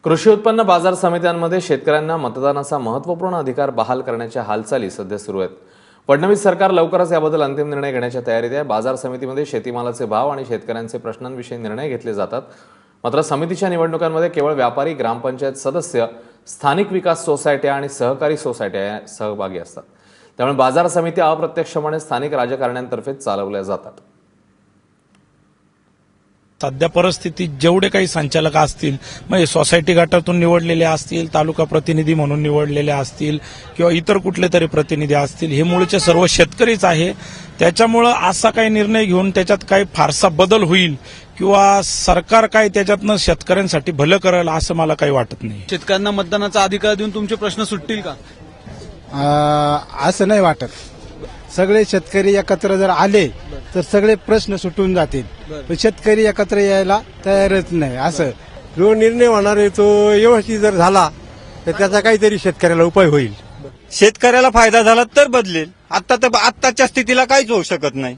कृषी उत्पन्न बाजार समित्यांमध्ये शेतकऱ्यांना मतदानाचा महत्त्वपूर्ण अधिकार बहाल करण्याच्या हालचाली सध्या सुरू आहेत। फडणवीस सरकार लवकरच याबद्दल अंतिम निर्णय घेण्याच्या तयारीत आहे। बाजार समितीमध्ये शेतीमालाचे भाव आणि शेतकऱ्यांचे प्रश्नांविषयी निर्णय घेतले जातात। मात्र समितीच्या निवडणुकांमध्ये केवळ व्यापारी, ग्रामपंचायत सदस्य, स्थानिक विकास सोसायट्या आणि सहकारी सोसायट्या सहभागी असतात। त्यामुळे बाजार समित्या अप्रत्यक्षपणे स्थानिक राजकारण्यांतर्फे चालवल्या जातात। सध्या परिस्थितीत जेवढे काही संचालक असतील, म्हणजे सोसायटी गटातून निवडलेले असतील, तालुका प्रतिनिधी म्हणून निवडलेले असतील किंवा इतर कुठले तरी प्रतिनिधी असतील, हे मूळचे सर्व शेतकरीच आहे। त्याच्यामुळे असा काही निर्णय घेऊन त्याच्यात काही फारसा बदल होईल किंवा सरकार काय त्याच्यातनं शेतकऱ्यांसाठी भलं करेल असं मला काही वाटत नाही। शेतकऱ्यांना मतदानाचा अधिकार देऊन तुमचे प्रश्न सुटतील का? असं नाही वाटत। सगळे शेतकरी एकत्र जर आले तर सगळे प्रश्न सुटून जातील, पण शेतकरी एकत्र यायला तयारच नाही। असं जो निर्णय होणार आहे तो व्यवस्थित जर झाला तर त्याचा काहीतरी शेतकऱ्याला उपाय होईल। शेतकऱ्याला फायदा झाला तर बदलेल, आत्ताच्या स्थितीला काहीच होऊ शकत नाही।